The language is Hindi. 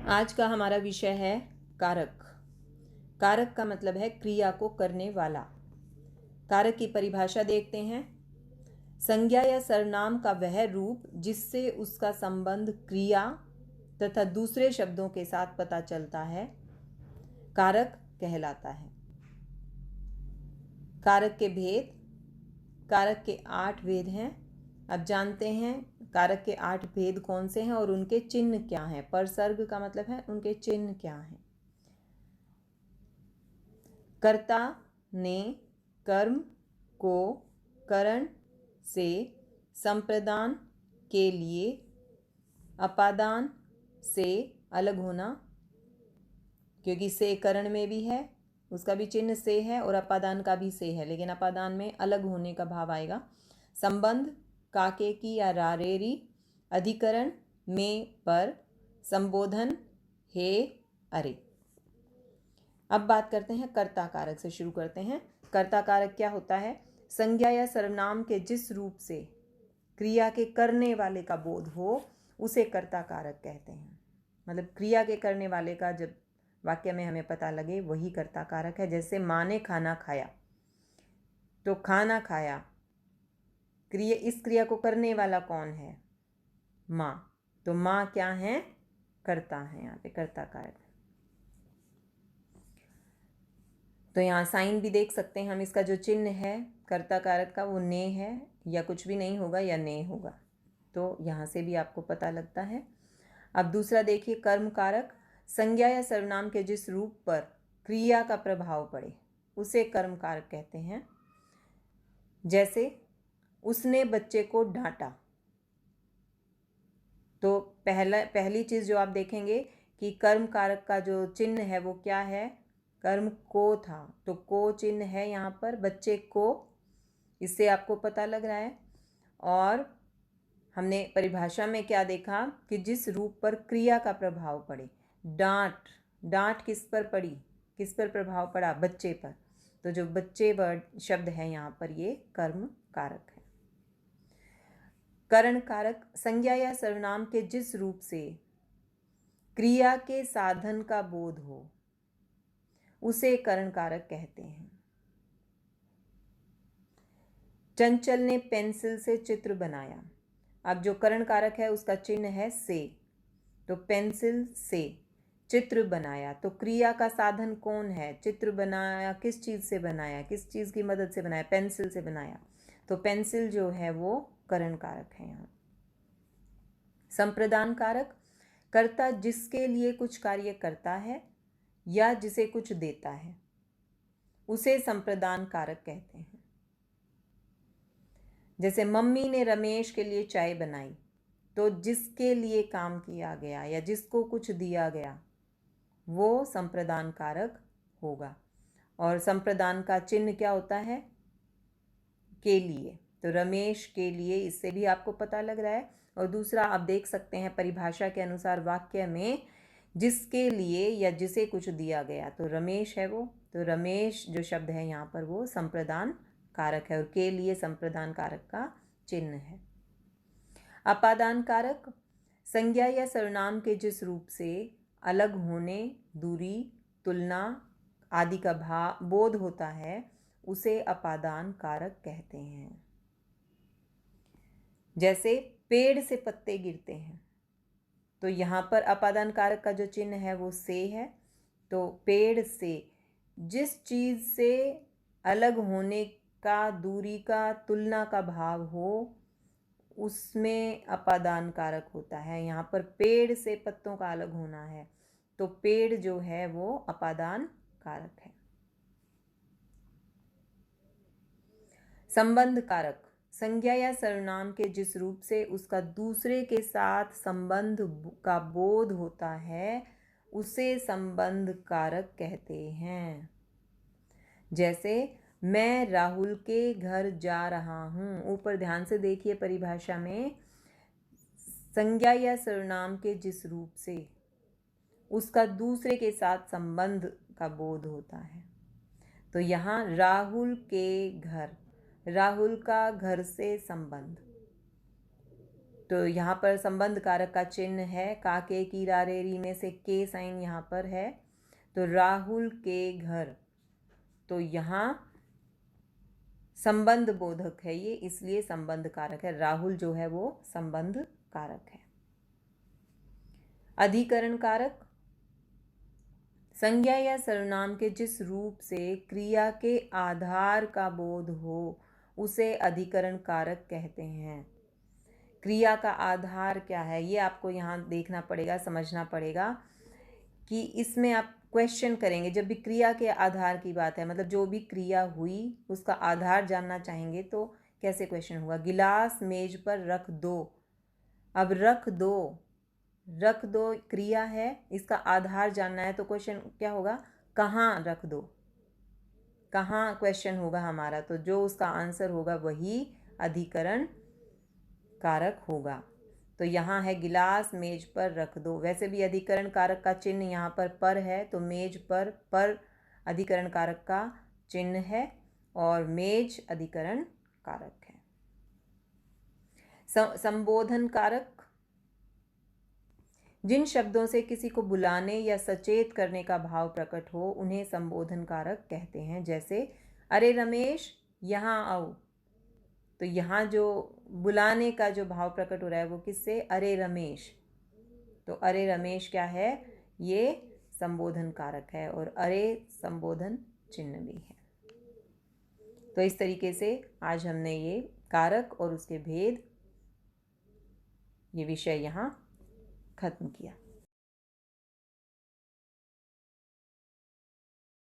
आज का हमारा विषय है कारक। कारक का मतलब है क्रिया को करने वाला। कारक की परिभाषा देखते हैं। संज्ञा या सर्वनाम का वह रूप जिससे उसका संबंध क्रिया तथा दूसरे शब्दों के साथ पता चलता है, कारक कहलाता है। कारक के भेद। कारक के 8 भेद हैं। अब जानते हैं कारक के 8 भेद कौन से हैं और उनके चिन्ह क्या हैं। परसर्ग का मतलब है उनके चिन्ह क्या हैं। कर्ता ने कर्म को करण से संप्रदान के लिए अपादान से अलग होना, क्योंकि से करण में भी है, उसका भी चिन्ह से है और अपादान का भी से है, लेकिन अपादान में अलग होने का भाव आएगा। संबंध काके की या रारेरी, अधिकरण में पर, संबोधन हे अरे। अब बात करते हैं कर्ता कारक से। शुरू करते हैं। कर्ता कारक क्या होता है? संज्ञा या सर्वनाम के जिस रूप से क्रिया के करने वाले का बोध हो उसे कर्ता कारक कहते हैं। मतलब क्रिया के करने वाले का जब वाक्य में हमें पता लगे वही कर्ता कारक है। जैसे माँ ने खाना खाया, तो खाना खाया, क्रिया, इस क्रिया को करने वाला कौन है? माँ। तो माँ क्या है? कर्ता है, यहाँ पे कर्ता कारक। तो यहाँ साइन भी देख सकते हैं हम, इसका जो चिन्ह है कर्ता कारक का वो ने है, या कुछ भी नहीं होगा या ने होगा, तो यहाँ से भी आपको पता लगता है। अब दूसरा देखिए, कर्म कारक। संज्ञा या सर्वनाम के जिस रूप पर क्रिया का प्रभाव पड़े उसे कर्म कारक कहते हैं। जैसे उसने बच्चे को डांटा, तो पहली चीज जो आप देखेंगे कि कर्म कारक का जो चिन्ह है वो क्या है? कर्म को था, तो को चिन्ह है यहाँ पर बच्चे को, इससे आपको पता लग रहा है। और हमने परिभाषा में क्या देखा कि जिस रूप पर क्रिया का प्रभाव पड़े। डांट, डांट किस पर पड़ी, किस पर प्रभाव पड़ा? बच्चे पर। तो जो बच्चे वर्ड शब्द है यहाँ पर ये कर्म कारक है। करण कारक। संज्ञा या सर्वनाम के जिस रूप से क्रिया के साधन का बोध हो उसे करण कारक कहते हैं। चंचल ने पेंसिल से चित्र बनाया। अब जो करण कारक है उसका चिन्ह है से, तो पेंसिल से चित्र बनाया, तो क्रिया का साधन कौन है? चित्र बनाया, किस चीज से बनाया, किस चीज की मदद से बनाया? पेंसिल से बनाया, तो पेंसिल जो है वो करण कारक है यहाँ। संप्रदान कारक। कर्ता जिसके लिए कुछ कार्य करता है या जिसे कुछ देता है उसे संप्रदान कारक कहते हैं। जैसे मम्मी ने रमेश के लिए चाय बनाई, तो जिसके लिए काम किया गया या जिसको कुछ दिया गया वो संप्रदान कारक होगा। और संप्रदान का चिन्ह क्या होता है? के लिए, तो रमेश के लिए, इससे भी आपको पता लग रहा है। और दूसरा आप देख सकते हैं परिभाषा के अनुसार वाक्य में जिसके लिए या जिसे कुछ दिया गया, तो रमेश है वो, तो रमेश जो शब्द है यहाँ पर वो संप्रदान कारक है और के लिए संप्रदान कारक का चिन्ह है। अपादान कारक। संज्ञा या सर्वनाम के जिस रूप से अलग होने, दूरी, तुलना आदि का बोध होता है उसे अपादान कारक कहते हैं। जैसे पेड़ से पत्ते गिरते हैं, तो यहाँ पर अपादान कारक का जो चिन्ह है वो से है, तो पेड़ से जिस चीज से अलग होने का, दूरी का, तुलना का भाव हो उसमें अपादान कारक होता है। यहाँ पर पेड़ से पत्तों का अलग होना है, तो पेड़ जो है वो अपादान कारक है। संबंध कारक। संज्ञा या सर्वनाम के जिस रूप से उसका दूसरे के साथ संबंध का बोध होता है उसे संबंध कारक कहते हैं। जैसे मैं राहुल के घर जा रहा हूँ, ऊपर ध्यान से देखिए परिभाषा में, संज्ञा या सर्वनाम के जिस रूप से उसका दूसरे के साथ संबंध का बोध होता है, तो यहाँ राहुल के घर, राहुल का घर से संबंध, तो यहाँ पर संबंध कारक का चिन्ह है का के की रा रे री में से के साइन यहाँ पर है, तो राहुल के घर, तो यहाँ संबंध बोधक है ये, इसलिए संबंध कारक है। राहुल जो है वो संबंध कारक है। अधिकरण कारक, संज्ञा या सर्वनाम के जिस रूप से क्रिया के आधार का बोध हो उसे अधिकरण कारक कहते हैं। क्रिया का आधार क्या है ये आपको यहाँ देखना पड़ेगा, समझना पड़ेगा कि इसमें आप क्वेश्चन करेंगे जब भी क्रिया के आधार की बात है, मतलब जो भी क्रिया हुई उसका आधार जानना चाहेंगे तो कैसे क्वेश्चन होगा। गिलास मेज पर रख दो, अब रख दो क्रिया है, इसका आधार जानना है तो क्वेश्चन क्या होगा, कहाँ रख दो, कहाँ क्वेश्चन होगा हमारा, तो जो उसका आंसर होगा वही अधिकरण कारक होगा। तो यहाँ है गिलास मेज पर रख दो, वैसे भी अधिकरण कारक का चिन्ह यहाँ पर है, तो मेज पर अधिकरण कारक का चिन्ह है और मेज अधिकरण कारक है। संबोधन कारक, जिन शब्दों से किसी को बुलाने या सचेत करने का भाव प्रकट हो उन्हें संबोधन कारक कहते हैं। जैसे अरे रमेश यहाँ आओ, तो यहाँ जो बुलाने का जो भाव प्रकट हो रहा है वो किससे, अरे रमेश, तो अरे रमेश क्या है, ये संबोधन कारक है और अरे संबोधन चिन्ह भी है। तो इस तरीके से आज हमने ये कारक और उसके भेद ये विषय यहाँ खत्म किया।